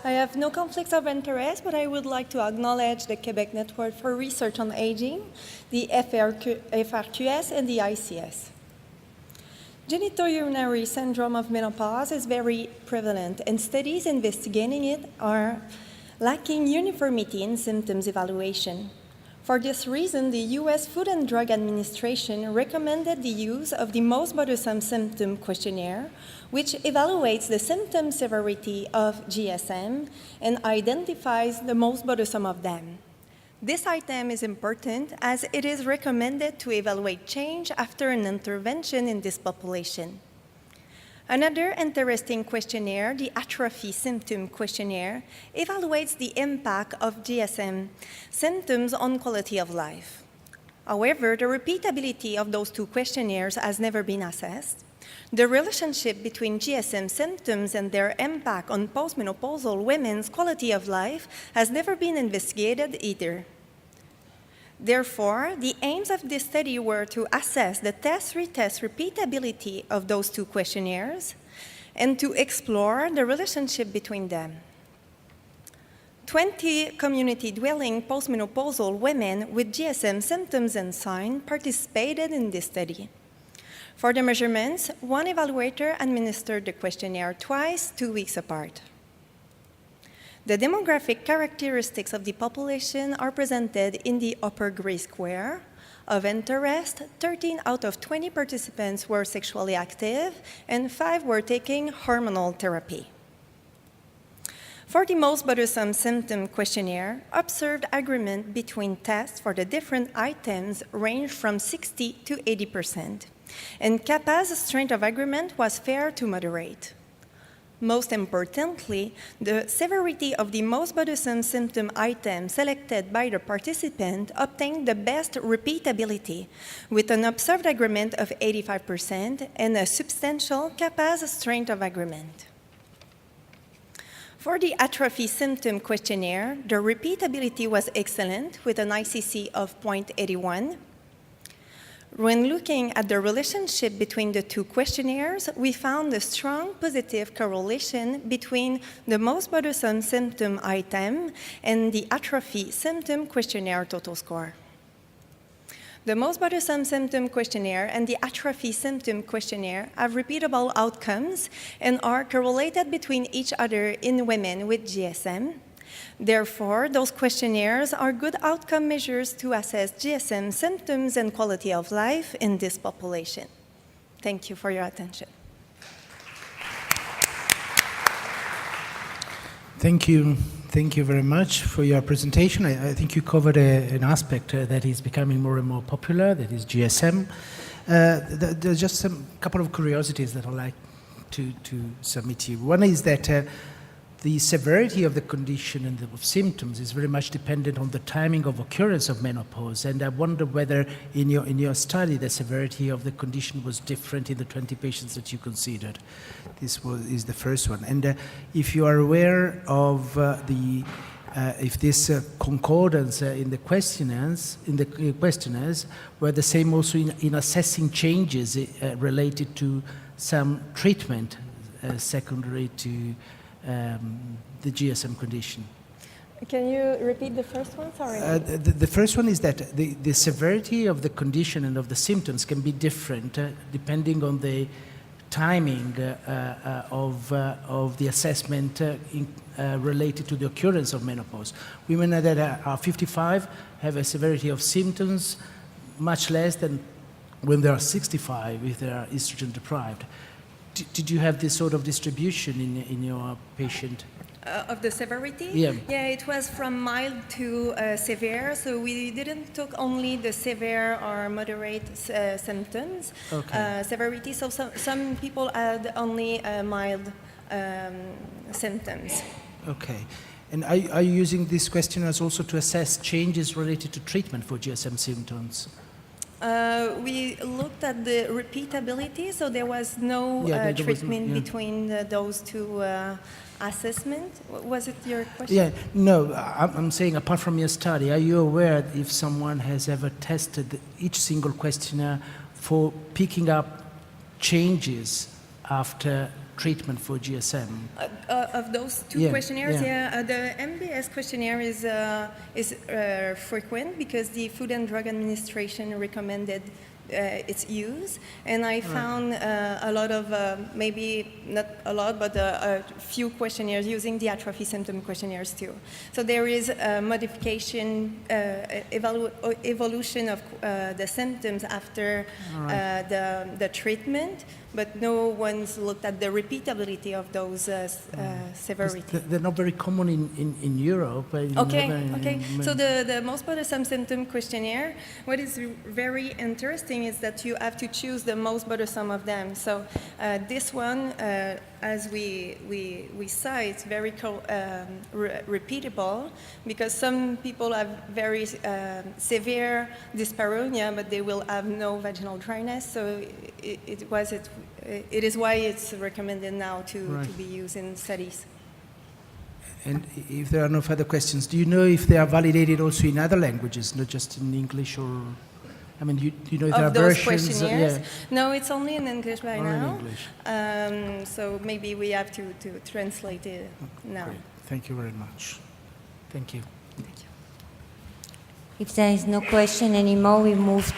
I have no conflicts of interest, but I would like to acknowledge the Quebec Network for Research on Aging, the FRQS, and the ICS. Genitourinary syndrome of menopause is very prevalent, and studies investigating it are lacking uniformity in symptoms evaluation. For this reason, the U.S. Food and Drug Administration recommended the use of the Most Bothersome Symptom Questionnaire, which evaluates the symptom severity of GSM and identifies the most bothersome of them. This item is important as it is recommended to evaluate change after an intervention in this population. Another interesting questionnaire, the Atrophy Symptom Questionnaire, evaluates the impact of GSM symptoms on quality of life. However, the repeatability of those two questionnaires has never been assessed. The relationship between GSM symptoms and their impact on postmenopausal women's quality of life has never been investigated either. Therefore, the aims of this study were to assess the test-retest repeatability of those two questionnaires and to explore the relationship between them. 20 community-dwelling postmenopausal women with GSM symptoms and signs participated in this study. For the measurements, one evaluator administered the questionnaire twice, 2 weeks apart. The demographic characteristics of the population are presented in the upper gray square. Of interest, 13 out of 20 participants were sexually active and 5 were taking hormonal therapy. For the Most Bothersome Symptom Questionnaire, observed agreement between tests for the different items ranged from 60 to 80%, and CAPA's strength of agreement was fair to moderate. Most importantly, the severity of the most bothersome symptom item selected by the participant obtained the best repeatability, with an observed agreement of 85% and a substantial CAPA's strength of agreement. For the Atrophy Symptom Questionnaire, the repeatability was excellent, with an ICC of 0.81. When looking at the relationship between the two questionnaires, we found a strong positive correlation between the most bothersome symptom item and the Atrophy Symptom Questionnaire total score. The Most Bothersome Symptom Questionnaire and the Atrophy Symptom Questionnaire have repeatable outcomes and are correlated between each other in women with GSM. Therefore, those questionnaires are good outcome measures to assess GSM symptoms and quality of life in this population. Thank you for your attention. Thank you. Thank you very much for your presentation. I think you covered an aspect that is becoming more and more popular, that is GSM. There's just a couple of curiosities that I'd like to submit to you. One is that the severity of the condition and of symptoms is very much dependent on the timing of occurrence of menopause. And I wonder whether in your study the severity of the condition was different in the 20 patients that you considered. This is the first one. And if you are aware of if this concordance in the questionnaires were the same also in assessing changes related to some treatment secondary to the GSM condition. Can you repeat the first one? Sorry. The first one is that the severity of the condition and of the symptoms can be different depending on the timing of the assessment related to the occurrence of menopause. Women that are 55 have a severity of symptoms much less than when they are 65 if they are estrogen deprived. Did you have this sort of distribution in your patient? Of the severity? Yeah. Yeah, it was from mild to severe, so we didn't took only the severe or moderate symptoms, okay. Severity, so some people had only mild symptoms. Okay. And are you using these questionnaires also to assess changes related to treatment for GSM symptoms? We looked at the repeatability, so there was no treatment between those two assessments. Was it your question? Yeah, no, I'm saying apart from your study, are you aware if someone has ever tested each single questionnaire for picking up changes after treatment for GSM? Of those two Yeah, questionnaires, yeah. the MBS questionnaire is frequent because the Food and Drug Administration recommended its use, and I found a lot of, maybe not a lot, but a few questionnaires using the atrophy symptom questionnaires too. So there is a modification, evolution of the symptoms after the treatment, but no one's looked at the repeatability of those severity. They're not very common in Europe. Okay. So the most bothersome symptom questionnaire, what is very interesting is that you have to choose the most bothersome of them. So this one, as we saw, it's very repeatable because some people have very severe dyspareunia, but they will have no vaginal dryness. So it is why it's recommended now to be used in studies. And if there are no further questions, do you know if they are validated also in other languages, not just in English or? I mean, do you know if there are Of those versions? questionnaires? No, it's only in English by Only in now. English. So maybe we have to translate it now. Great. Thank you very much. Thank you. Thank you. If there is no question anymore, we move